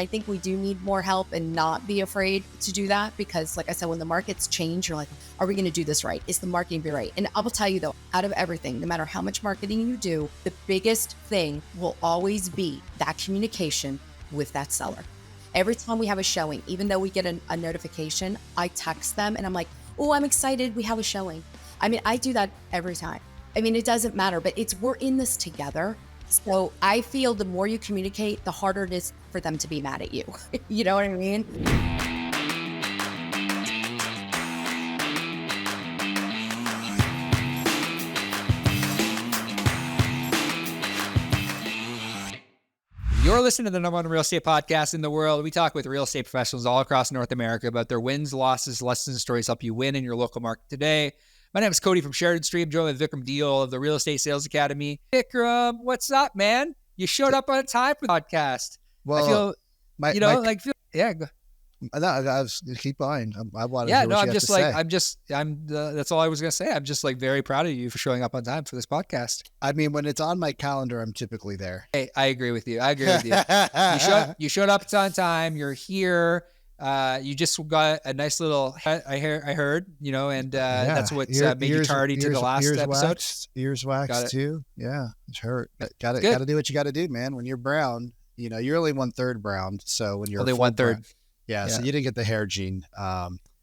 I think we do need more help and not be afraid to do that because, like I said, when the markets change, you're like, are we going to do this right? Is the marketing be right? And I will tell you though, out of everything, no matter how much marketing you do, the biggest thing will always be that communication with that seller. Every time we have a showing, even though we get a notification, I text them and I'm like, oh, I'm excited. We have a showing. I mean, I do that every time. I mean, it doesn't matter, but we're in this together. So I feel the more you communicate, the harder it is for them to be mad at you. You know what I mean? You're listening to the #1 real estate podcast in the world. We talk with real estate professionals all across North America about their wins, losses, lessons, and stories help you win in your local market today. My name is Cody from Sheridan Stream, joined with Vikram Deal of the Real Estate Sales Academy. Vikram, what's up, man? You showed up on time for the podcast. Well, I feel, I was keep going. I want to yeah, hear no, what I'm you just have like, to say. that's all I was going to say. I'm just like very proud of you for showing up on time for this podcast. I mean, when it's on my calendar, I'm typically there. Hey, I agree with you. You showed up on time. You're here. You just got a nice little, I heard, and that's what made you tardy to the last episode. Ears waxed too. Yeah, it's hurt. Got to do what you got to do, man. When you're brown, you're only 1/3 brown. So when you're only 1/3. Yeah, so you didn't get the hair gene.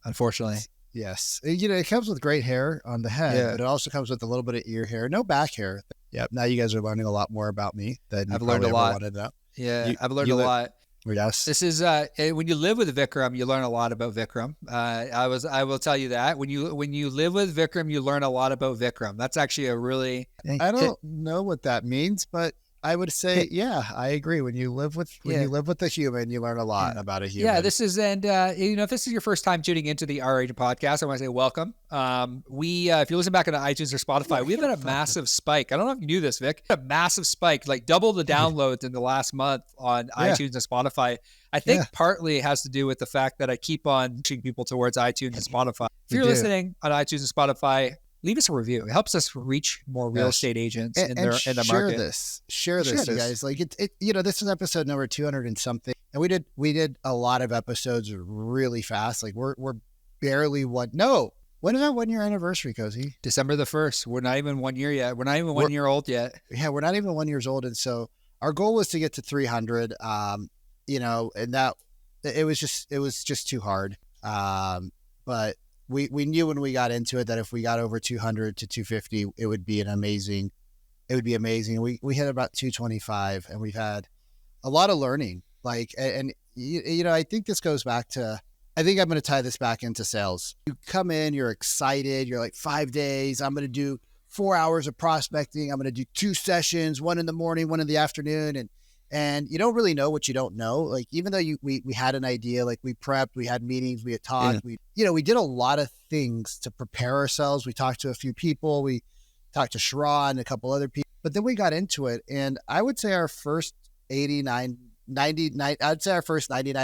Unfortunately. Yes. It comes with great hair on the head, but it also comes with a little bit of ear hair, no back hair. Yep. Now you guys are learning a lot more about me than I've learned a lot. Wanted to know. Yeah, I've learned a lot. Yes. This is when you live with Vikram, you learn a lot about Vikram. I will tell you that when you live with Vikram, you learn a lot about Vikram. That's actually a really. I don't know what that means, but I would say, yeah, I agree. When you live with a human, you learn a lot about a human. Yeah, this is, and if this is your first time tuning into the R Agent podcast, I want to say welcome. If you listen back on iTunes or Spotify, we've had a massive spike. I don't know if you knew this, Vic. A massive spike, like double the downloads in the last month on iTunes and Spotify. I think partly it has to do with the fact that I keep on pushing people towards iTunes and Spotify. If you're listening on iTunes and Spotify, leave us a review. It helps us reach more real estate agents in the market. Share this, you guys. Like this is episode number 200 and something, and we did a lot of episodes really fast. Like we're barely one. No, when is our 1 year anniversary, Cozy? December 1st. We're not even 1 year yet. We're not even 1 year old yet. Yeah, we're not even 1 year old, and so our goal was to get to 300. And that it was just too hard. But we knew when we got into it that if we got over 200 to 250, it would be amazing. We hit about 225, and we've had a lot of learning. I think this goes back to, I think I'm going to tie this back into sales. You come in, you're excited. You're like 5 days. I'm going to do 4 hours of prospecting. I'm going to do 2 sessions, 1 in the morning, 1 in the afternoon. And you don't really know what you don't know. Like, even though we had an idea, like we prepped, we had meetings, we had talked, we did a lot of things to prepare ourselves. We talked to a few people, we talked to Shra and a couple other people, but then we got into it. And I would say our first 99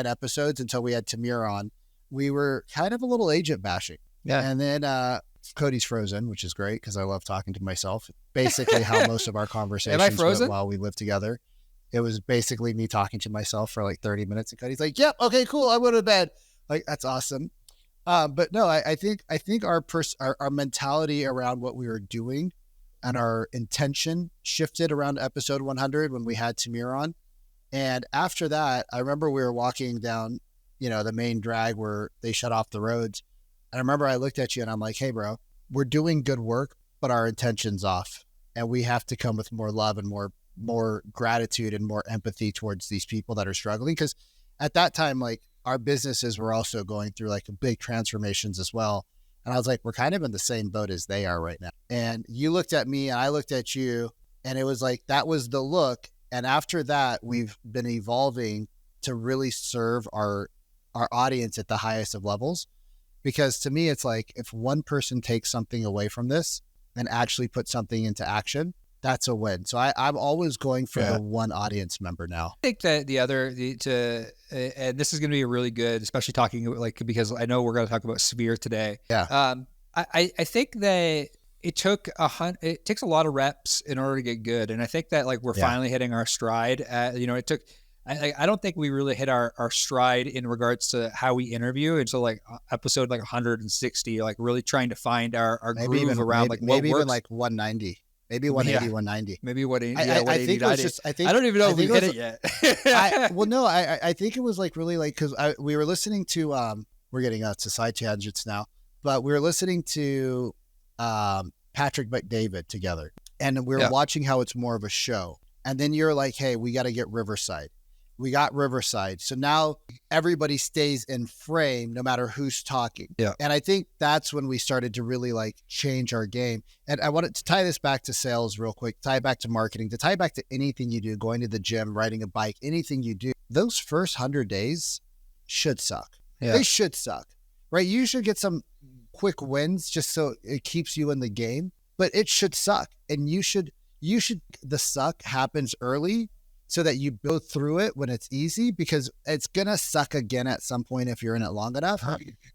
episodes until we had Tamir on, we were kind of a little agent bashing. Yeah. And then, Cody's frozen, which is great because I love talking to myself. Basically how most of our conversations went while we lived together. It was basically me talking to myself for like 30 minutes, and Cody's like, "Yep, okay, cool. I went to bed." Like, that's awesome. But no, I think our mentality around what we were doing and our intention shifted around episode 100 when we had Tamir on. And after that, I remember we were walking down, the main drag where they shut off the roads. And I remember I looked at you and I'm like, "Hey, bro, we're doing good work, but our intention's off, and we have to come with more love and more gratitude and more empathy towards these people that are struggling." Because at that time, like, our businesses were also going through like big transformations as well. And I was like, we're kind of in the same boat as they are right now. And you looked at me and I looked at you, and it was like, that was the look. And after that, we've been evolving to really serve our audience at the highest of levels. Because to me, it's like, if one person takes something away from this and actually put something into action, that's a win. So I'm always going for the one audience member now. I think that and this is going to be really good, especially talking because I know we're going to talk about Sphere today. Yeah. I think that it takes a lot of reps in order to get good. And I think that we're finally hitting our stride. It took I don't think we really hit our stride in regards to how we interview until like episode like 160, like really trying to find our groove around like what maybe works. Even like 190, maybe 180, 190. Maybe 180. I think it was just, I don't even know if we hit it yet. I think it was like really like, because we were listening to, we're getting to side tangents now, but we were listening to Patrick McDavid together, and we were watching how it's more of a show. And then you're like, hey, we got to get Riverside. We got Riverside. So now everybody stays in frame no matter who's talking. Yeah. And I think that's when we started to really like change our game. And I wanted to tie this back to sales real quick, tie it back to marketing, to tie it back to anything you do, going to the gym, riding a bike, anything you do. Those first 100 days should suck. Yeah. They should suck, right? You should get some quick wins just so it keeps you in the game, but it should suck. And the suck happens early, so that you go through it when it's easy, because it's going to suck again at some point if you're in it long enough.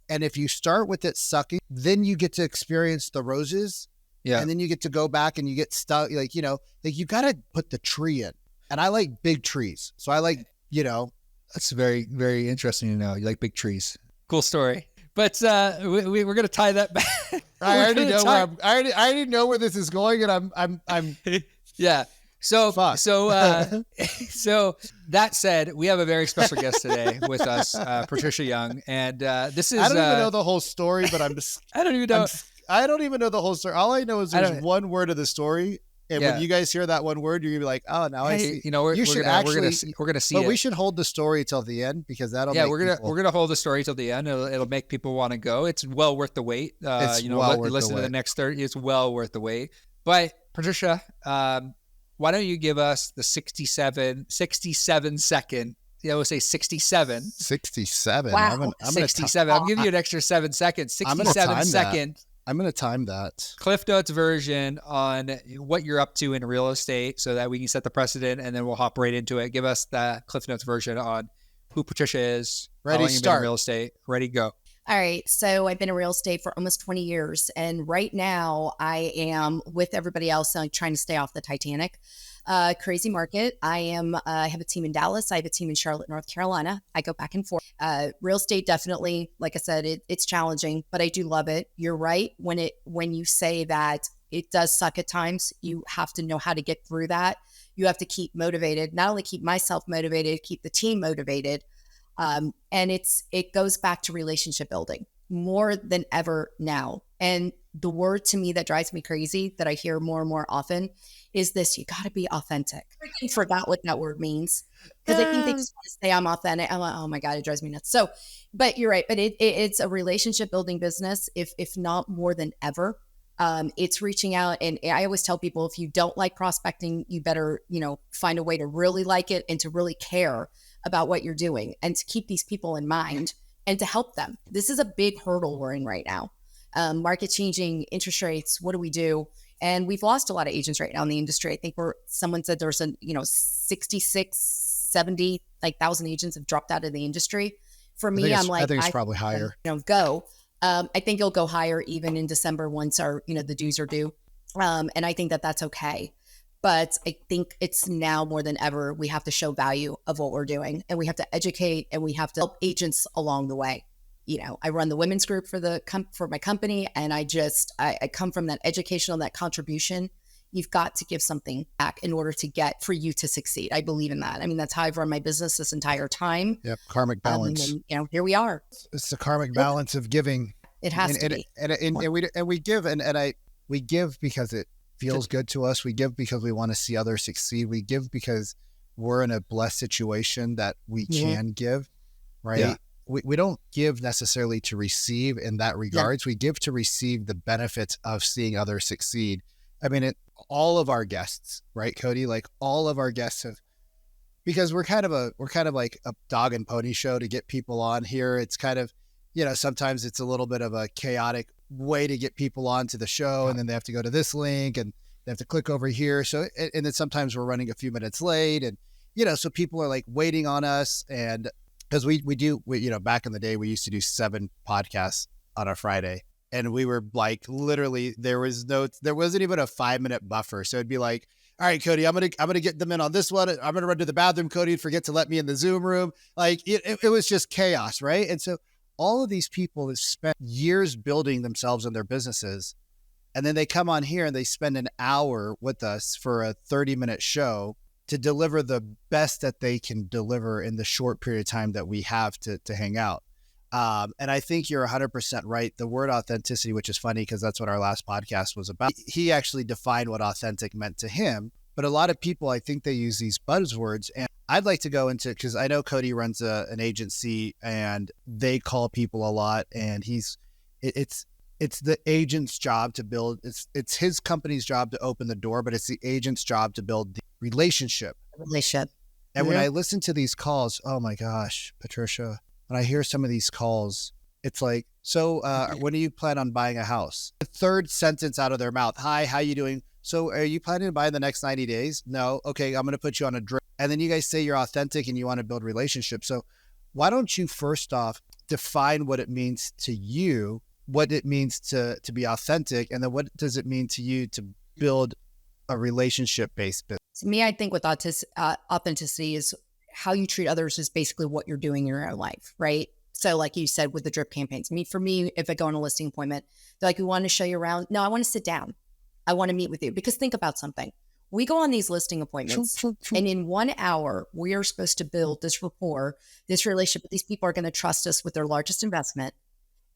And if you start with it sucking, then you get to experience the roses. Yeah. And then you get to go back and you get stuck. Like, you got to put the tree in. And I like big trees. So I like, That's very, very interesting to know. You like big trees. Cool story. But we're going to tie that back. I already know where this is going, and I'm yeah. So that said, we have a very special guest today with us, Patricia Young, and this is. I don't even know the whole story, but I'm just. I don't even know. I don't even know the whole story. All I know is there's one word of the story, and when you guys hear that one word, you're gonna be like, "Oh, now I see." We're gonna see but it. We should hold the story till the end, because that'll. Yeah, we're gonna hold the story till the end. It'll make people want to go. It's well worth the wait. Listen to the next 30. It's well worth the wait. But Patricia, why don't you give us the 67 second, we'll say 67. 67. Wow. I'm 67. I'm giving you an extra 7 seconds. 67 second. I'm going to time that. Cliff Notes version on what you're up to in real estate, so that we can set the precedent, and then we'll hop right into it. Give us the Cliff Notes version on who Patricia is. Ready, start. Real estate. Ready, go. All right. So I've been in real estate for almost 20 years. And right now I am with everybody else, trying to stay off the Titanic. Crazy market. I have a team in Dallas. I have a team in Charlotte, North Carolina. I go back and forth. Real estate, definitely, like I said, it's challenging, but I do love it. You're right. When you say that it does suck at times, you have to know how to get through that. You have to keep motivated, not only keep myself motivated, keep the team motivated. And it goes back to relationship building more than ever now. And the word to me that drives me crazy that I hear more and more often is this: you got to be authentic. I forgot what that word means, because I think they just want to say I'm authentic. I'm like, oh my God, it drives me nuts. So, but you're right. But it's a relationship building business, if not more than ever. It's reaching out. And I always tell people, if you don't like prospecting, you better, find a way to really like it and to really care about what you're doing, and to keep these people in mind and to help them. This is a big hurdle we're in right now. Market changing, interest rates, what do we do? And we've lost a lot of agents right now in the industry. I think someone said there's 66, 70 thousand agents have dropped out of the industry. For me, I'm like, I think it's probably higher. Go. I think it'll go higher even in December once our, the dues are due. And I think that that's okay. But I think it's now more than ever, we have to show value of what we're doing, and we have to educate, and we have to help agents along the way. I run the women's group for my company, and I come from that educational, that contribution. You've got to give something back in order for you to succeed. I believe in that. I mean, that's how I've run my business this entire time. Yep. Karmic balance. And here we are. It's the karmic balance of giving. It has to be. And we give, we give because it feels good to us. We give because we want to see others succeed. We give because we're in a blessed situation that we can give, right? Yeah. We don't give necessarily to receive in that regards. Yeah. We give to receive the benefits of seeing others succeed. I mean, all of our guests, right, Cody? Like all of our guests have, because we're kind of like a dog and pony show to get people on here. It's kind of, sometimes it's a little bit of a chaotic way to get people onto the show, and then they have to go to this link and they have to click over here. So, and then sometimes we're running a few minutes late, and, so people are like waiting on us. And because we back in the day, we used to do 7 podcasts on a Friday, and we were like, literally there wasn't even a 5-minute buffer. So it'd be like, all right, Cody, I'm gonna get them in on this one. I'm gonna run to the bathroom. Cody would forget to let me in the Zoom room. Like it was just chaos, right? And so all of these people have spent years building themselves and their businesses, and then they come on here and they spend an hour with us for a 30-minute show to deliver the best that they can deliver in the short period of time that we have to hang out. And I think you're 100% right. The word authenticity, which is funny because that's what our last podcast was about. He actually defined what authentic meant to him. But a lot of people, I think they use these buzzwords. And I'd like to go into, because I know Cody runs an agency and they call people a lot. And it's the agent's job to build, it's his company's job to open the door, but it's the agent's job to build the relationship. And when I listen to these calls, oh my gosh, Patricia, when I hear some of these calls, it's like, so when do you plan on buying a house? The third sentence out of their mouth, hi, how you doing? So are you planning to buy in the next 90 days? No. Okay, I'm going to put you on a drip. And then you guys say you're authentic and you want to build relationships. So why don't you first off define what it means to you, what it means to be authentic, and then what does it mean to you to build a relationship-based business? To me, I think with authenticity is how you treat others is basically what you're doing in your own life, right? So like you said with the drip campaigns, for me, if I go on a listing appointment, they're like, we want to show you around. No, I want to sit down. I want to meet with you. Because think about something. We go on these listing appointments and in 1 hour, we are supposed to build this rapport, this relationship. These people are going to trust us with their largest investment.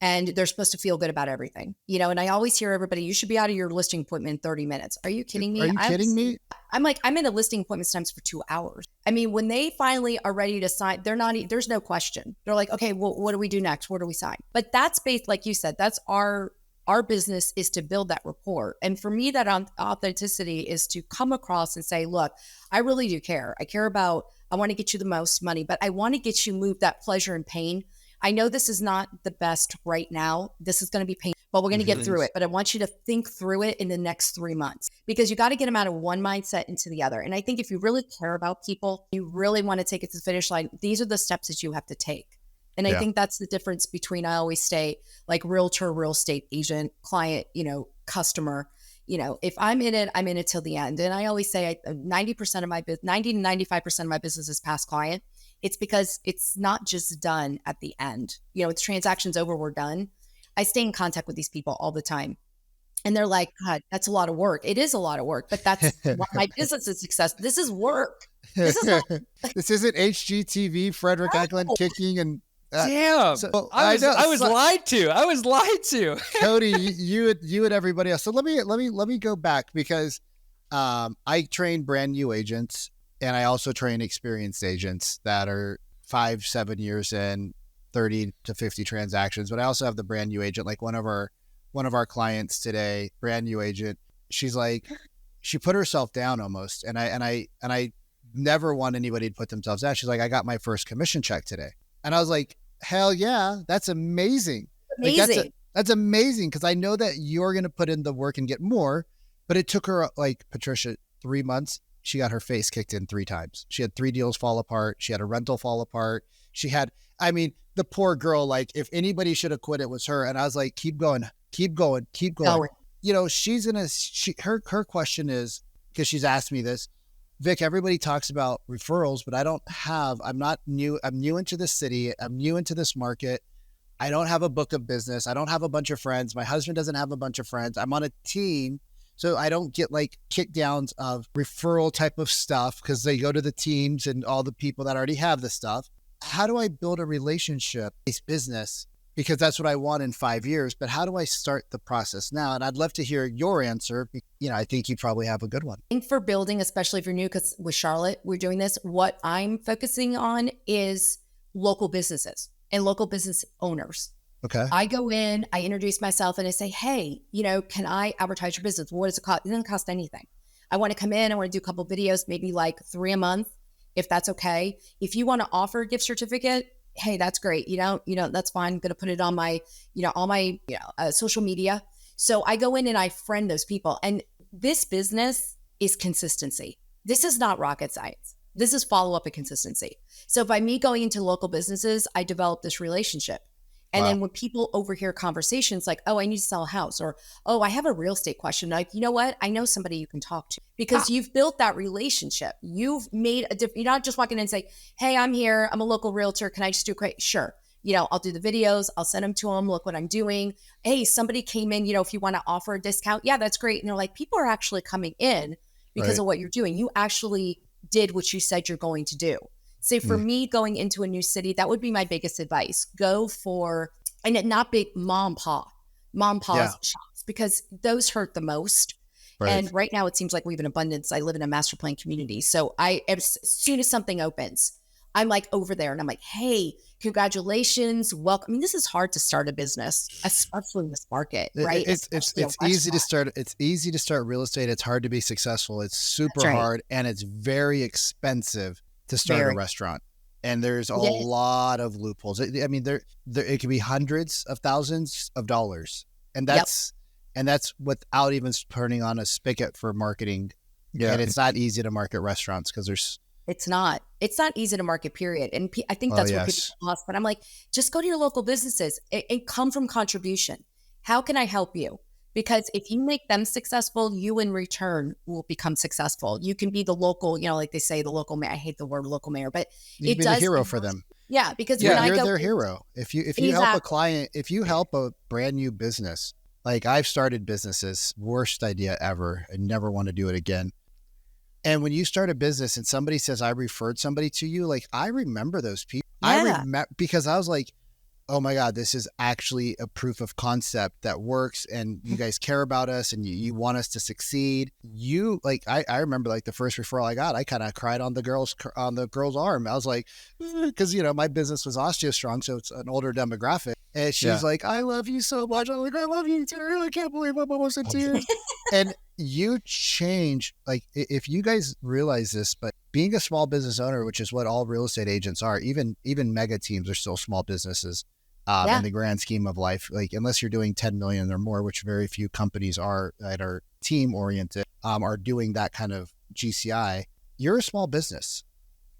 And they're supposed to feel good about everything, and I always hear everybody, you should be out of your listing appointment in 30 minutes. Are you kidding me? Are you kidding me? I'm like, I'm in a listing appointment sometimes for 2 hours. When they finally are ready to sign, there's no question. They're like, okay, well, what do we do next? Where do we sign? But that's based, like you said, that's our business is to build that rapport. And for me, that authenticity is to come across and say, look, I really do care. I want to get you the most money, but I want to get you moved that pleasure and pain. I know this is not the best right now. This is going to be painful, but we're going to get through it. But I want you to think through it in the next 3 months because you got to get them out of one mindset into the other. And I think if you really care about people, you really want to take it to the finish line, these are the steps that you have to take. And I think that's the difference between, I always say, like realtor, real estate agent, client, customer. If I'm in it till the end. And I always say 90 to 95% of my business is past client. It's because it's not just done at the end. The transaction's over, we're done. I stay in contact with these people all the time. And they're like, God, that's a lot of work. It is a lot of work, but that's why my business is success. This is work. This isn't HGTV, Frederick Eklund kicking and damn. So, I was lied to. Cody, you and everybody else. So let me go back because I train brand new agents. And I also train experienced agents that are 5-7 years in, 30 to 50 transactions. But I also have the brand new agent, like one of our clients today, brand new agent. She's like, she put herself down almost. And I never want anybody to put themselves down. She's like, I got my first commission check today. And I was like, hell yeah, that's amazing. That's amazing because I know that you're going to put in the work and get more. But it took her, like, Patricia, 3 months. She got her face kicked in 3 times. She had 3 deals fall apart. She had a rental fall apart. The poor girl, like if anybody should have quit, it was her. And I was like, keep going. Her question is, because she's asked me this, Vic, everybody talks about referrals, but I'm not new. I'm new into this city. I'm new into this market. I don't have a book of business. I don't have a bunch of friends. My husband doesn't have a bunch of friends. I'm on a team. So I don't get like kickdowns of referral type of stuff because they go to the teams and all the people that already have the stuff. How do I build a relationship-based business? Because that's what I want in 5 years. But how do I start the process now? And I'd love to hear your answer. I think you probably have a good one. I think for building, especially if you're new, because with Charlotte, we're doing this. What I'm focusing on is local businesses and local business owners. Okay. I go in, I introduce myself and I say, hey, can I advertise your business? What does it cost? It doesn't cost anything. I want to come in, I want to do a couple of videos, maybe like 3 a month, if that's okay. If you want to offer a gift certificate, hey, that's great. That's fine. I'm going to put it on my, all my social media. So I go in and I friend those people. And this business is consistency. This is not rocket science. This is follow-up and consistency. So by me going into local businesses, I developed this relationship. And then when people overhear conversations like, oh, I need to sell a house, or, oh, I have a real estate question. Like, you know what? I know somebody you can talk to, because you've built that relationship. You've made a difference. You're not just walking in and say, hey, I'm here. I'm a local realtor. Can I just do quick? Sure. I'll do the videos. I'll send them to them. Look what I'm doing. Hey, somebody came in, if you want to offer a discount. Yeah, that's great. And they're like, people are actually coming in because of what you're doing. You actually did what you said you're going to do. So for me, going into a new city, that would be my biggest advice. Go for, and not big mom pa's shops, because those hurt the most. Right. And right now it seems like we have an abundance. I live in a master plan community. So as soon as something opens, I'm like over there and I'm like, hey, congratulations, welcome. I mean, this is hard to start a business, especially in this market, right? It's easy to start. It's easy to start real estate. It's hard to be successful. It's super hard, and it's very expensive to start a restaurant. And there's a lot of loopholes. I mean, there it could be hundreds of thousands of dollars, and that's without even turning on a spigot for marketing. Yeah, and it's not easy to market restaurants because there's. It's not easy to market, period. And I think that's what people lost. But I'm like, just go to your local businesses and come from contribution. How can I help you? Because if you make them successful, you in return will become successful. You can be the local, like they say, the local mayor. I hate the word local mayor, but you be the hero for them. Yeah, because when you're their hero. If you help a client, if you help a brand new business, like I've started businesses, worst idea ever. I never want to do it again. And when you start a business and somebody says, I referred somebody to you, like I remember those people. Yeah. I remember because I was like, oh my God, this is actually a proof of concept that works, and you guys care about us and you want us to succeed. I remember like the first referral I got, I kind of cried on the girl's arm. I was like, because my business was OsteoStrong, so it's an older demographic. And she's like, I love you so much. I'm like, I love you too. I can't believe I'm almost in tears. And you change, like if you guys realize this, but being a small business owner, which is what all real estate agents are, even mega teams are still small businesses in the grand scheme of life. Like unless you're doing 10 million or more, which very few companies are that are team oriented, are doing that kind of GCI, you're a small business.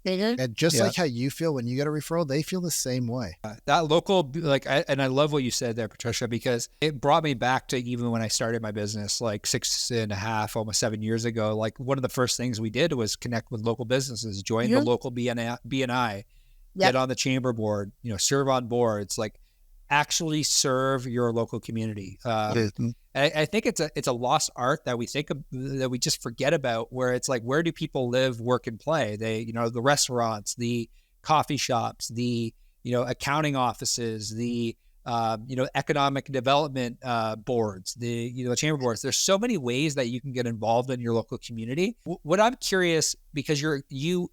And just like how you feel when you get a referral, they feel the same way. That local, and I love what you said there, Patricia, because it brought me back to even when I started my business, like 6.5, almost 7 years ago. Like one of the first things we did was connect with local businesses, join the local BNI, get on the chamber board, serve on boards, like actually serve your local community. I think it's a lost art that we that we just forget about, where it's like, where do people live, work, and play? They, the restaurants, the coffee shops, the, accounting offices, the, economic development boards, the, chamber boards. There's so many ways that you can get involved in your local community. What I'm curious, because you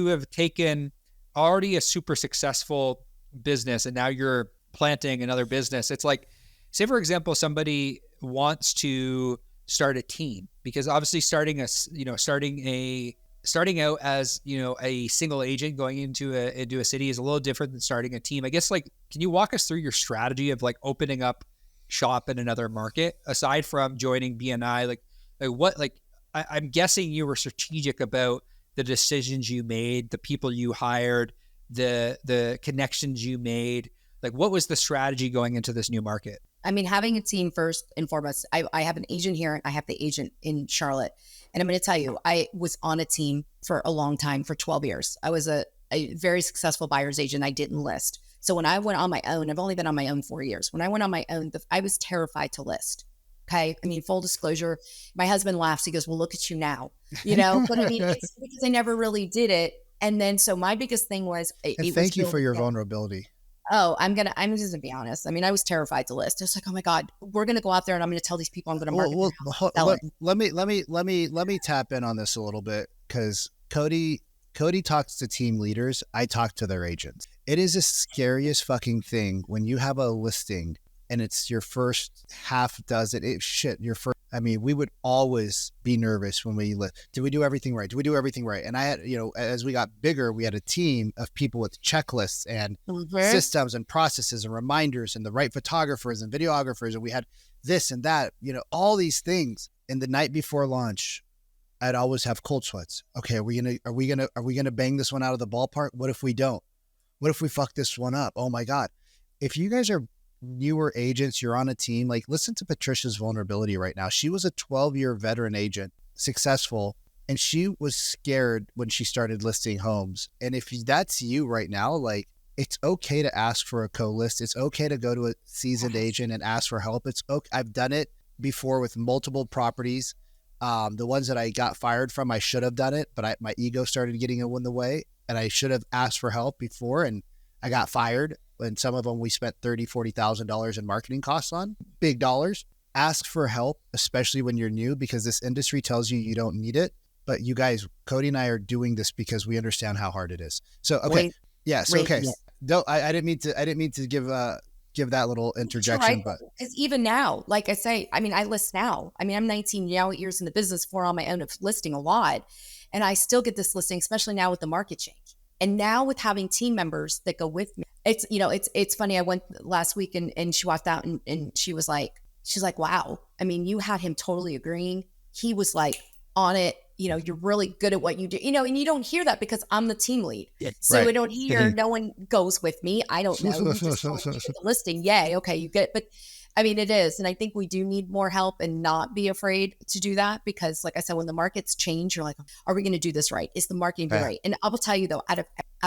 have taken already a super successful business and now you're planting another business. It's like, say for example, somebody wants to start a team, because obviously starting out as, a single agent going into a city is a little different than starting a team. I guess, like, can you walk us through your strategy of like opening up shop in another market aside from joining BNI? I'm guessing you were strategic about the decisions you made, the people you hired, the connections you made. Like, what was the strategy going into this new market? I mean, having a team first and foremost. I have an agent here and I have the agent in Charlotte. And I'm going to tell you, I was on a team for a long time, for 12 years. I was a very successful buyer's agent. I didn't list. So when I went on my own, I've only been on my own 4 years. When I went on my own, I was terrified to list. Okay. I mean, full disclosure, my husband laughs. He goes, well, look at you now, but I mean, it's because I never really did it. And then, so my biggest thing was, thank you for your vulnerability. Oh, I'm just gonna be honest. I mean, I was terrified to list. I was like, oh my God, we're gonna go out there and I'm gonna tell these people I'm gonna market. Let me tap in on this a little bit, because Cody talks to team leaders. I talk to their agents. It is the scariest fucking thing when you have a listing and it's your first half dozen. I mean, we would always be nervous when we did we do everything right? Do we do everything right? And I had, as we got bigger, we had a team of people with checklists and systems and processes and reminders and the right photographers and videographers. And we had this and that, all these things. And the night before launch, I'd always have cold sweats. Okay, are we gonna bang this one out of the ballpark? What if we don't? What if we fuck this one up? Oh my God. if you guys are newer agents, you're on a team, like listen to Patricia's vulnerability right now. She was a 12-year veteran agent, successful, and she was scared when she started listing homes. And if that's you right now, like it's okay to ask for a co-list. It's okay to go to a seasoned agent and ask for help. It's okay. I've done it before with multiple properties. The ones that I got fired from, I should have done it, but my ego started getting in the way, and I should have asked for help before, and I got fired. And some of them we spent $30,000, $40,000 in marketing costs on, big dollars. Ask for help, especially when you're new, because this industry tells you don't need it. But you guys, Cody and I are doing this because we understand how hard it is. So, okay. Okay. No, I didn't mean to give that little interjection, but because even now, like I say, I mean, I list now. I mean, I'm 19 years in the business, 4 on my own of listing a lot, and I still get this listing, especially now with the market change. And now with having team members that go with me, it's funny. I went last week and she walked out and she's like, wow. I mean, you had him totally agreeing. He was like on it. You're really good at what you do, and you don't hear that because I'm the team lead. So I don't hear, no one goes with me. I don't know. You just don't get the listing. Yay. Okay. You get it. But I mean, it is. And I think we do need more help and not be afraid to do that because like I said, when the markets change, you're like, are we going to do this right? Is the marketing right? And I will tell you though, out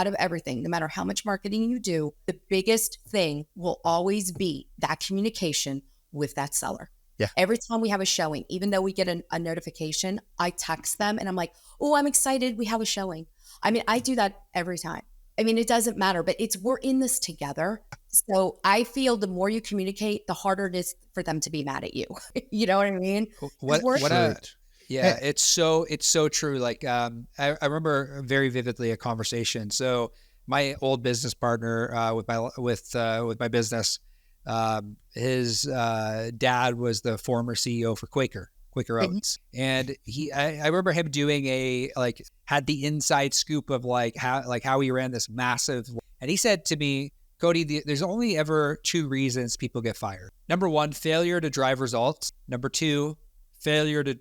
of everything, no matter how much marketing you do, the biggest thing will always be that communication with that seller. Yeah. Every time we have a showing, even though we get a notification, I text them and I'm like, oh, I'm excited. We have a showing. I mean, I do that every time. I mean, it doesn't matter, but we're in this together. So I feel the more you communicate, the harder it is for them to be mad at you. You know what I mean? It's so true. Like, I remember very vividly a conversation. So my old business partner, with my business, his dad was the former CEO for Quaker Oats. And I remember him doing had the inside scoop of how he ran this massive, and he said to me, Cody, there's only ever 2 reasons people get fired. Number 1, failure to drive results. Number 2, failure to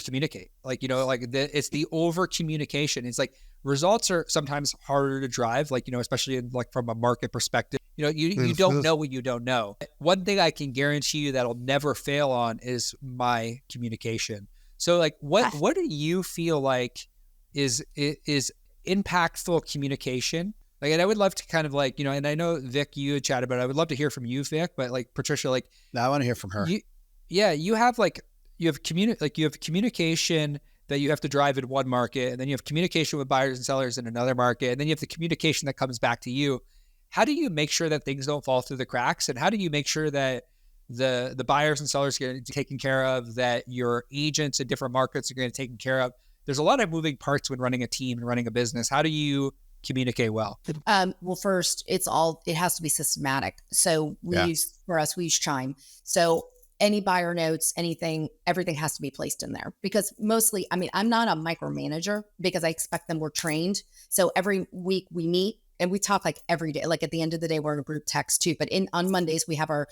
communicate. It's the over communication. It's like results are sometimes harder to drive, especially from a market perspective. You don't know what you don't know. One thing I can guarantee you that'll never fail on is my communication. So what do you feel like is impactful communication? And I would love to kind of and I know Vic, you had chatted about it. I would love to hear from you, Vic, but Patricia, no, I want to hear from her. You have communication that you have to drive in one market, and then you have communication with buyers and sellers in another market, and then you have the communication that comes back to you. How do you make sure that things don't fall through the cracks? And how do you make sure that the buyers and sellers get taken care of, that your agents in different markets are getting taken care of? There's a lot of moving parts when running a team and running a business. How do you communicate well? Well, first, it has to be systematic. So we use Chime. So any buyer notes, everything has to be placed in there because mostly, I mean, I'm not a micromanager because I expect them, we're trained. So every week we meet and we talk every day, at the end of the day, we're in a group text too, but on Mondays we have our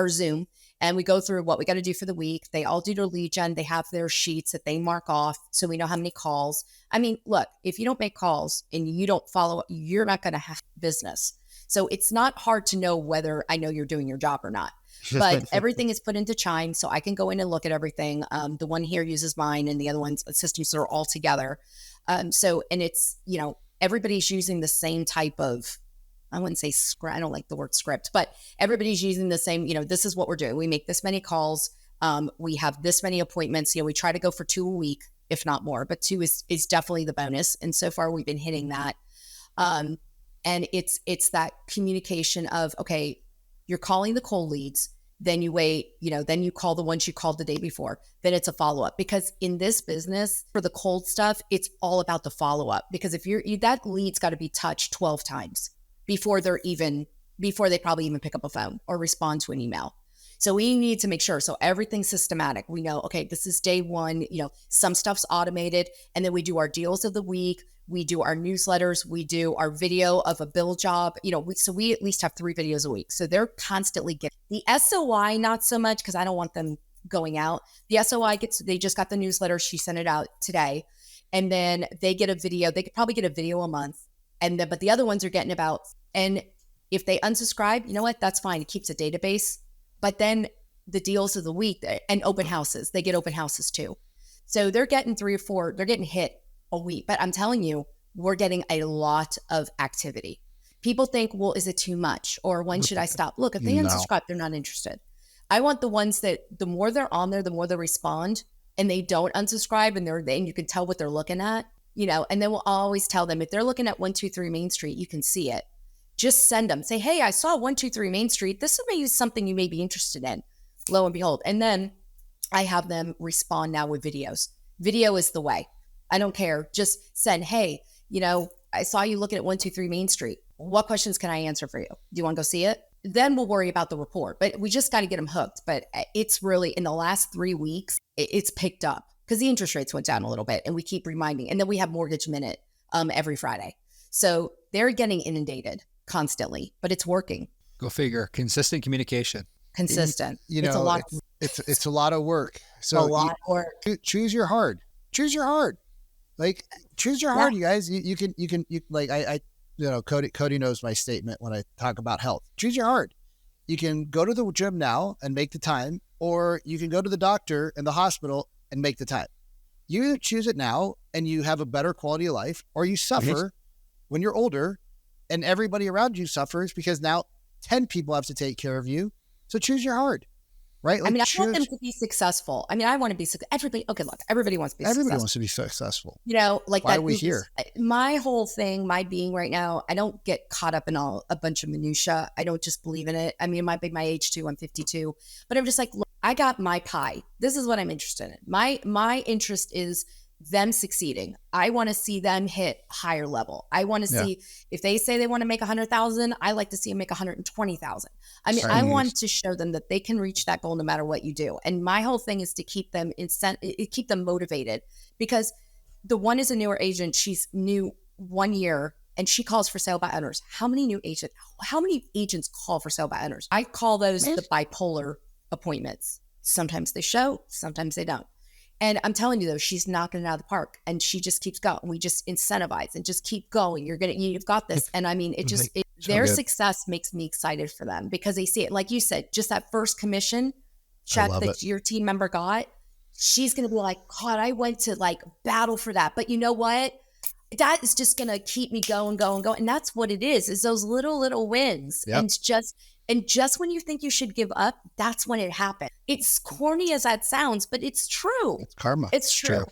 Zoom and we go through what we got to do for the week. They all do their lead gen. They have their sheets that they mark off. So we know how many calls. I mean, look, if you don't make calls and you don't follow up, you're not going to have business. So it's not hard to know whether I know you're doing your job or not. But everything is put into Chime, so I can go in and look at everything. The one here uses mine, and the other one's systems are all together. And it's everybody's using the same type of, I wouldn't say script. I don't like the word script, but everybody's using the same. This is what we're doing. We make this many calls. We have this many appointments. We try to go for 2 a week, if not more. But 2 is definitely the bonus, and so far we've been hitting that. And it's that communication of, okay, you're calling the cold leads, then you wait, then you call the ones you called the day before, then it's a follow-up. Because in this business, for the cold stuff, it's all about the follow-up. Because if that lead's got to be touched 12 times before they probably even pick up a phone or respond to an email. So we need to make sure. So everything's systematic. We know, okay, this is day 1, some stuff's automated, and then we do our deals of the week. We do our newsletters. We do our video of a bill job, so we at least have 3 videos a week. So they're constantly getting the SOI, not so much because I don't want them going out. The SOI they just got the newsletter. She sent it out today. And then they get a video. They could probably get a video a month. But the other ones are getting about, and If they unsubscribe, you know what? That's fine. It keeps a database. But then the deals of the week and open houses, they get open houses too. So they're getting 3 or 4, they're getting hit a week. But I'm telling you, we're getting a lot of activity. People think, well, is it too much? Or when should I stop? Look, if they unsubscribe, they're not interested. I want the ones that the more they're on there, the more they respond, and they don't unsubscribe, and you can tell what they're looking at, and then we'll always tell them, if they're looking at 123 Main Street, you can see it. Just send them. Say, hey, I saw 123 Main Street. This is something you may be interested in. Lo and behold. And then I have them respond now with videos. Video is the way. I don't care. Just send, hey, I saw you looking at 123 Main Street. What questions can I answer for you? Do you want to go see it? Then we'll worry about the report. But we just got to get them hooked. But it's really, in the last 3 weeks, it's picked up because the interest rates went down a little bit, and we keep reminding. And then we have Mortgage Minute every Friday. So they're getting inundated constantly, but it's working. Go figure. Consistent communication. Consistent. It's a lot. It's a lot of work. So a lot of work. Choose your hard. Choose your hard. Like, choose your hard, you guys. You can Cody knows my statement when I talk about health. Choose your hard. You can go to the gym now and make the time, or you can go to the doctor and the hospital and make the time. You either choose it now and you have a better quality of life, or you suffer when you're older and everybody around you suffers because now 10 people have to take care of you. So choose your hard, right? Like, I want them to be successful. I want to be successful. Everybody wants to be successful. Everybody wants to be successful. Like why that. Are we here? My whole thing, my being right now, I don't get caught up in a bunch of minutia. I don't just believe in it. It might be my age too. I'm 52, but I'm just like, look, I got my pie. This is what I'm interested in. My interest is them succeeding. I want to see them hit higher level. I want to see, if they say they want to make 100,000, I like to see them make 120,000. I want to show them that they can reach that goal no matter what you do. And my whole thing is to keep them keep them motivated, because the one is a newer agent. She's new 1 year and she calls for sale by owners. How many agents call for sale by owners? I call those the bipolar appointments. Sometimes they show, sometimes they don't. And I'm telling you, though, she's knocking it out of the park, and she just keeps going. We just incentivize and just keep going. You've got this. And their success makes me excited for them, because they see it. Like you said, just that first commission check that your team member got, she's going to be like, God, I went to battle for that. But you know what? That is just going to keep me going. And that's what it is those little wins. Yep. And just when you think you should give up, that's when it happens. It's corny as that sounds, but it's true. It's karma. It's true.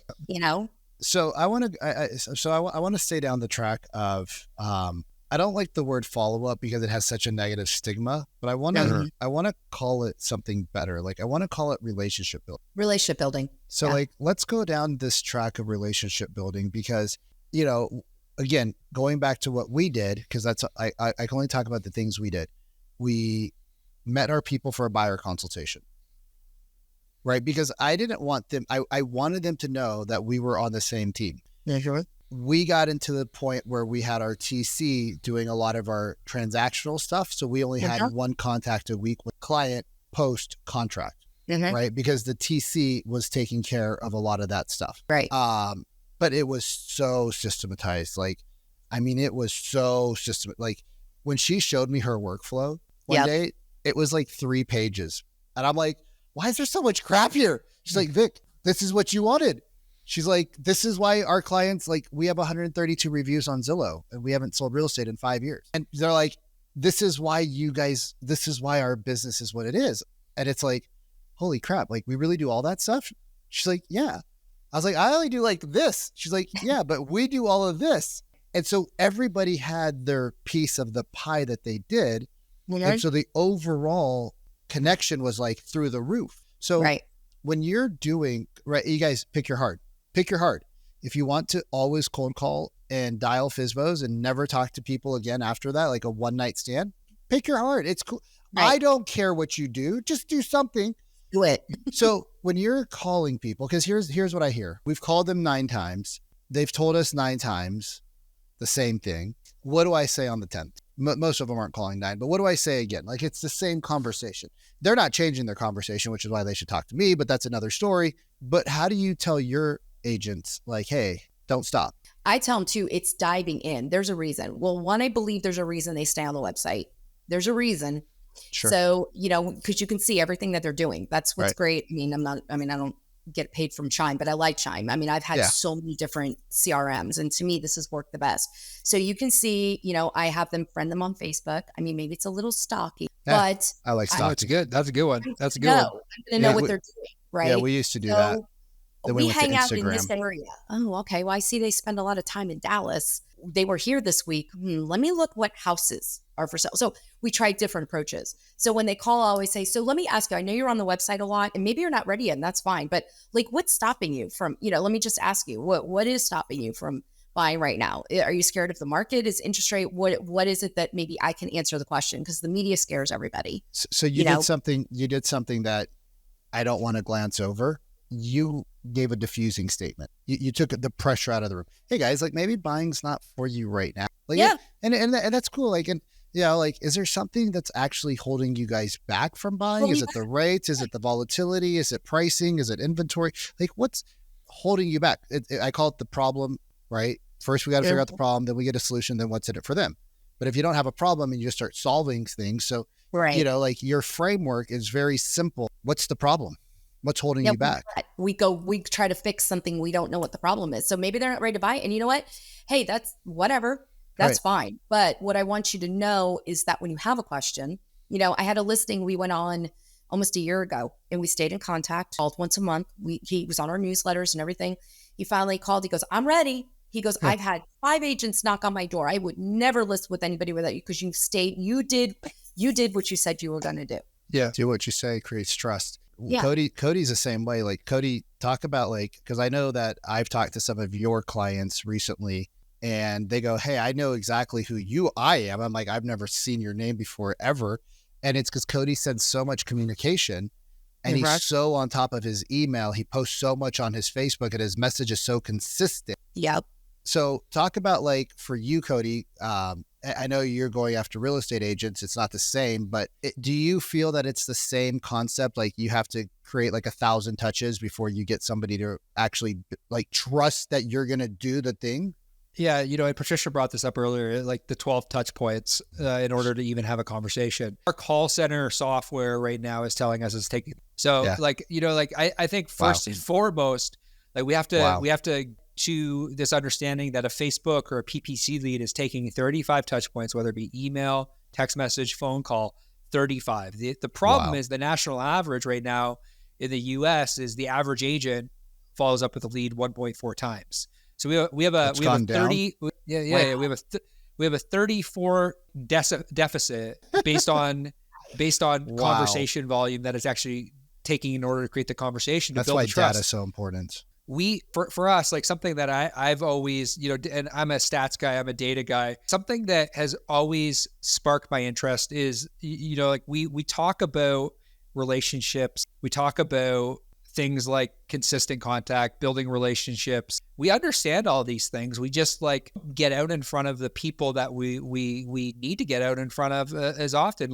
So I want to stay down the track of, I don't like the word follow-up because it has such a negative stigma, but I want to call it something better. Like, I want to call it relationship building. Relationship building. So let's go down this track of relationship building, because, again, going back to what we did, because I can only talk about the things we did. We met our people for a buyer consultation, right? Because I didn't want them, I wanted them to know that we were on the same team. Yeah, sure. We got into the point where we had our TC doing a lot of our transactional stuff. So we only had one contact a week with client post contract, right? Because the TC was taking care of a lot of that stuff. Right. But it was so systematized. It was so systematic. When she showed me her workflow one day, it was 3 pages. And I'm like, why is there so much crap here? She's like, Vic, this is what you wanted. She's like, this is why our clients, we have 132 reviews on Zillow and we haven't sold real estate in 5 years. And they're like, this is why our business is what it is. And it's like, holy crap. We really do all that stuff? She's like, yeah. I was like, I only do this. She's like, yeah, but we do all of this. And so everybody had their piece of the pie that they did. And so the overall connection was through the roof. So when you're doing, you guys pick your heart. Pick your heart. If you want to always cold call and dial FSBOs and never talk to people again after that, like a one night stand, pick your heart. It's cool. Right. I don't care what you do. Just do something. Do it. So when you're calling people, because here's what I hear. We've called them 9 times. They've told us 9 times the same thing. What do I say on the 10th? Most of them aren't calling 9, but what do I say again? It's the same conversation. They're not changing their conversation, which is why they should talk to me, but that's another story. But how do you tell your agents, hey, don't stop? I tell them too, it's diving in. There's a reason. Well, one, I believe there's a reason they stay on the website. There's a reason. Sure. So, because you can see everything that they're doing. That's what's great. I don't get paid from Chime, but I like Chime. I've had so many different CRMs, and to me, this has worked the best. So you can see, I have them friend them on Facebook. Maybe it's a little stocky, but I like stocky. That's good. That's a good one. That's a good one. I'm going to know what they're doing, right? Yeah, we used to do that. Then we hang out in this area. Oh, okay. Well, I see they spend a lot of time in Dallas. They were here this week. Let me look what houses are for sale. So we tried different approaches. So when they call, I always say, so let me ask you, I know you're on the website a lot and maybe you're not ready yet, and that's fine. But like, what's stopping you from, let me just ask you, what is stopping you from buying right now? Are you scared of the market? Is interest rate? What is it that maybe I can answer the question? Because the media scares everybody. So you did something that I don't want to glance over. You gave a diffusing statement. You took the pressure out of the room. Hey guys, like maybe buying's not for you right now. Like, and that's cool. Like, and is there something that's actually holding you guys back from buying? Is it the rates? Is it the volatility? Is it pricing? Is it inventory? Like, what's holding you back? I call it the problem, right? First, we got to figure out the problem, then we get a solution, then what's in it for them? But if you don't have a problem and you just start solving things, so, like your framework is very simple. What's the problem? What's holding you back? We try to fix something. We don't know what the problem is. So maybe they're not ready to buy it. And you know what? Hey, that's whatever. That's fine. But what I want you to know is that when you have a question, I had a listing we went on almost a year ago and we stayed in contact, called once a month. He was on our newsletters and everything. He finally called. He goes, I'm ready. He goes, I've had 5 agents knock on my door. I would never list with anybody without you because you did what you said you were going to do. Yeah. Do what you say creates trust. Yeah. Cody's the same way. Like, Cody, talk about because I know that I've talked to some of your clients recently and they go, hey, I know exactly who I am. I'm like, I've never seen your name before ever. And it's because Cody sends so much communication and he's so on top of his email. He posts so much on his Facebook and his message is so consistent. Yep. So talk about for you, Cody, I know you're going after real estate agents. It's not the same, but do you feel that it's the same concept? Like you have to create 1,000 touches before you get somebody to actually trust that you're going to do the thing? Yeah. And Patricia brought this up earlier, like the 12 touch points in order to even have a conversation. Our call center software right now is telling us it's taking. So I think first and foremost, we have to to this understanding that a Facebook or a PPC lead is taking 35 touch points, whether it be email, text message, phone call, 35. The problem is the national average right now in the US is the average agent follows up with a lead 1.4 times. So we have a 30 we have a 34 deficit based on conversation volume that is actually taking in order to create the conversation. That's why data is so important. For us, something that I've always, and I'm a stats guy, I'm a data guy, something that has always sparked my interest is, we talk about relationships. We talk about things like consistent contact, building relationships. We understand all these things. We just get out in front of the people that we need to get out in front of as often.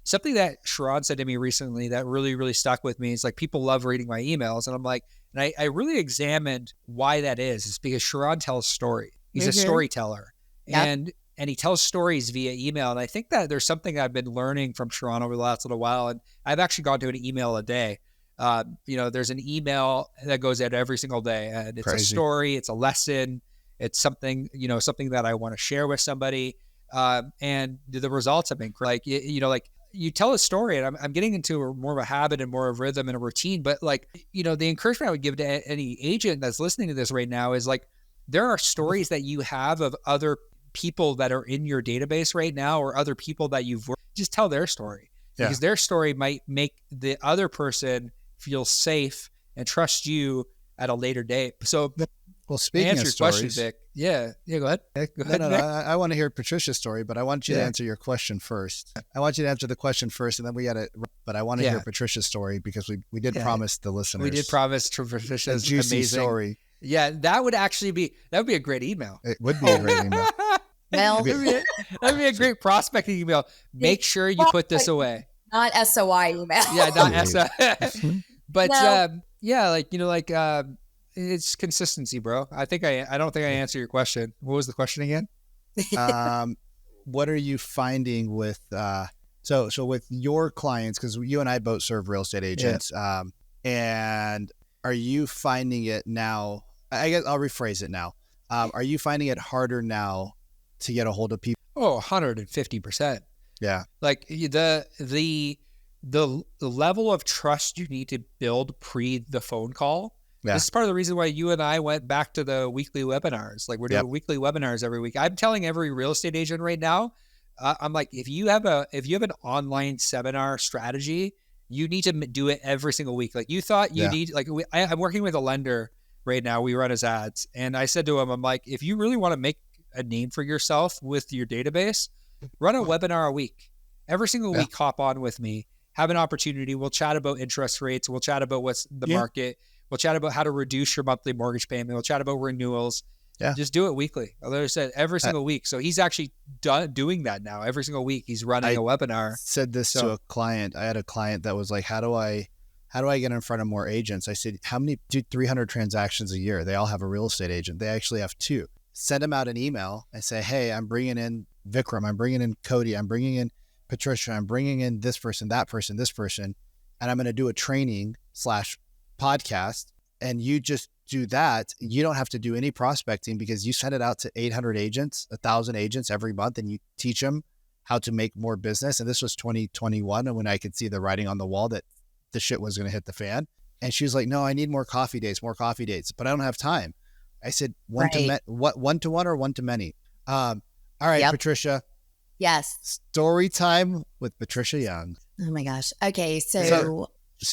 Something that Sharon said to me recently that really, really stuck with me is people love reading my emails. And I'm like, and I really examined why that is. It's because Sharon tells story. He's a storyteller. Yep. And he tells stories via email. And I think that there's something I've been learning from Sharon over the last little while. And I've actually gone to an email a day. There's an email that goes out every single day. And it's a story, it's a lesson, it's something, something that I want to share with somebody. And the results have been great. You tell a story, and I'm getting into more of a habit and more of rhythm and a routine. But the encouragement I would give to any agent that's listening to this right now is there are stories that you have of other people that are in your database right now, or other people that you've worked. Just tell their story because their story might make the other person feel safe and trust you at a later date. So, well, speaking of stories, question, Vic. Go ahead. Go ahead. No, I want to hear Patricia's story, but I want you to answer your question first. I want you to answer the question first, and then but I want to hear Patricia's story because we did promise the listeners. We did promise Patricia's juicy amazing story. Yeah, that would be a great email. It would be a great email. Well, that'd be a great prospecting email. Make sure you put this away. Not SOI email. Yeah, not SOI. But it's consistency, bro. I don't think I answered your question. What was the question again? what are you finding with, so with your clients, because you and I both serve real estate agents, and are you finding it now, I guess I'll rephrase it now. Are you finding it harder now to get a hold of people? Oh, 150%. Yeah. Like the level of trust you need to build pre the phone call. Yeah. This is part of the reason why you and I went back to the weekly webinars. Like we're doing weekly webinars every week. I'm telling every real estate agent right now, I'm like, if you have an online seminar strategy, you need to do it every single week. Like you thought you need, like I'm working with a lender right now. We run his ads. And I said to him, I'm like, if you really want to make a name for yourself with your database, run a webinar a week. Every single week, hop on with me, have an opportunity. We'll chat about interest rates. We'll chat about what's the market. We'll chat about how to reduce your monthly mortgage payment. We'll chat about renewals. Yeah. Just do it weekly. Like I said, every single week. So he's actually doing that now. Every single week he's running a webinar. Said this to a client. I had a client that was like, how do I get in front of more agents? I said, how many do 300 transactions a year? They all have a real estate agent. They actually have 2. Send them out an email and say, hey, I'm bringing in Vikram. I'm bringing in Cody. I'm bringing in Patricia. I'm bringing in this person, that person, this person. And I'm going to do a training / podcast. And you just do that. You don't have to do any prospecting because you send it out to 800 agents, 1,000 agents every month, and you teach them how to make more business. And this was 2021 when I could see the writing on the wall that the shit was going to hit the fan. And she was like, no, I need more coffee dates, but I don't have time. I said, one to one or one to many. All right, Patricia. Yes. Story time with Patricia Young. Oh my gosh. Okay. So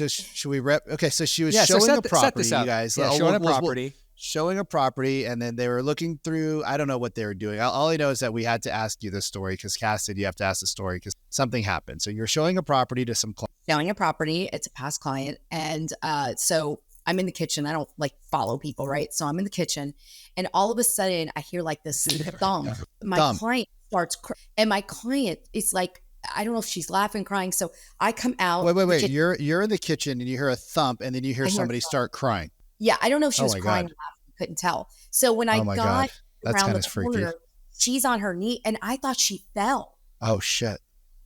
should we rep? Okay. So she was showing a property, you guys. Yeah, showing a property. Showing a property. And then they were looking through, I don't know what they were doing. All I know is that we had to ask you this story because Cass said you have to ask the story because something happened. So you're showing a property to some client. Showing a property. It's a past client. And so I'm in the kitchen. I don't like follow people, right? So I'm in the kitchen and all of a sudden I hear like this thump. My client starts and my client is like, I don't know if she's laughing, crying. So I come out. Wait. You're in the kitchen and you hear a thump and then you hear somebody start crying. Yeah. I don't know if she was crying or laughing. Couldn't tell. So when I got around the corner, she's on her knee and I thought she fell. Oh shit.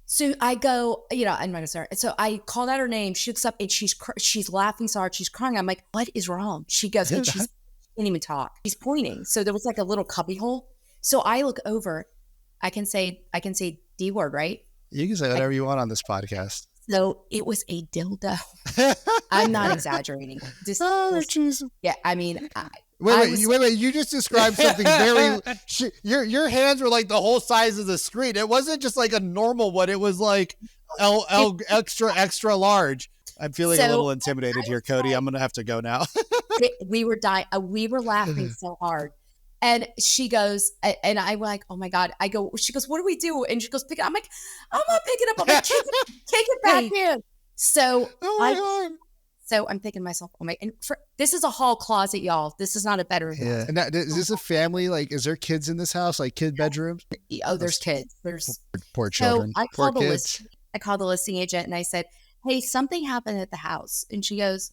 So I go, I'm not gonna say her. So I called out her name. She looks up and she's laughing so hard. She's crying. I'm like, what is wrong? She goes, and she can't even talk. She's pointing. So there was like a little cubby hole. So I look over. I can say D word, right? You can say whatever you want on this podcast. So it was a dildo. I'm not exaggerating. Yeah, I mean, wait. You just described something very. Your hands were like the whole size of the screen. It wasn't just like a normal one. It was like extra large. I'm feeling a little intimidated here, Cody. I'm gonna have to go now. We were dying. We were laughing so hard. And she goes, and I'm like, oh my God. She goes, what do we do? And she goes, pick it up. I'm like, I'm not picking it up. I'm like, take it back in. So, so I'm thinking to myself, this is a hall closet, y'all. This is not a bedroom. Yeah. And is this a family? Like, is there kids in this house? Like kid bedrooms? Oh, there's kids. There's poor children. So I called the listing agent and I said, hey, something happened at the house. And she goes,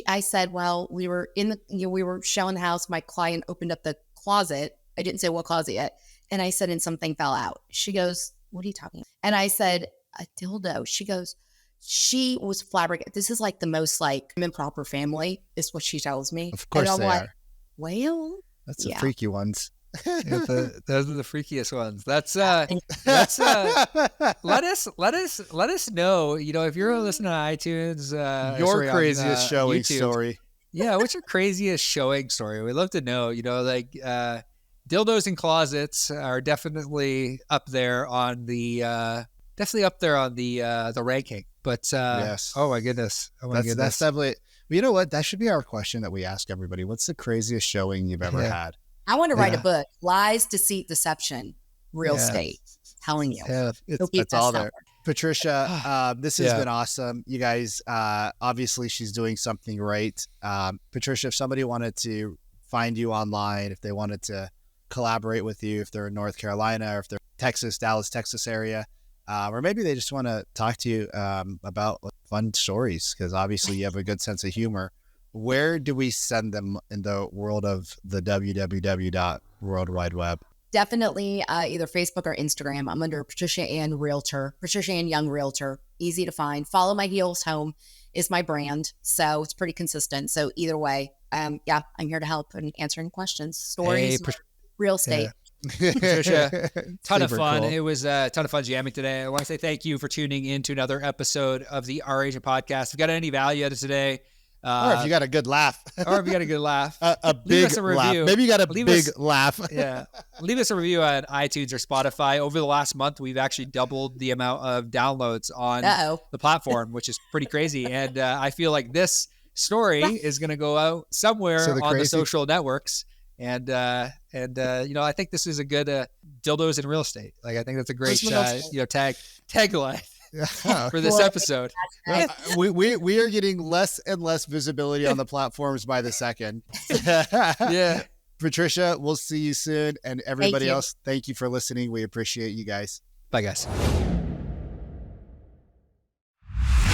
I said, well, we were we were showing the house. My client opened up the closet. I didn't say what closet yet. And I said, and something fell out. She goes, what are you talking about? And I said, a dildo. She goes, she was flabbergasted. This is like the most like improper family is what she tells me. Of course they are. Well, that's the freaky ones. Those are the freakiest ones. Let us know, if you're listening to iTunes, your craziest showing YouTube story. Yeah. What's your craziest showing story? We'd love to know, dildos in closets are definitely up there on the ranking, but, yes. Oh my goodness. That's definitely, you know what? That should be our question that we ask everybody. What's the craziest showing you've ever had? I want to write a book, Lies, Deceit, Deception, Real Estate. Telling you. Yeah, it's all there. Patricia, this has been awesome. You guys, obviously she's doing something right. Patricia, if somebody wanted to find you online, if they wanted to collaborate with you, if they're in North Carolina, or if they're Texas, Dallas, Texas area, or maybe they just want to talk to you about fun stories, because obviously you have a good sense of humor. Where do we send them in the world of the www. World Wide Web? Definitely either Facebook or Instagram. I'm under Patricia Ann Realtor, Patricia Ann Young Realtor. Easy to find. Follow My Heels Home is my brand. So it's pretty consistent. So either way, I'm here to help and answer any questions, stories, real estate. Yeah. Patricia, ton of fun. Cool. It was a ton of fun jamming today. I want to say thank you for tuning in to another episode of the Our Agent Podcast. If you got any value out of today, or if you got a good laugh, a big laugh. Maybe you got a big laugh. Yeah. Leave us a review on iTunes or Spotify. Over the last month, we've actually doubled the amount of downloads on the platform, which is pretty crazy. And I feel like this story is going to go out somewhere on the social networks. And I think this is a good dildos in real estate. Like, I think that's a great tagline for this episode. We are getting less and less visibility on the platforms by the second. Yeah. Patricia, we'll see you soon. And everybody else, thank you for listening. We appreciate you guys. Bye, guys.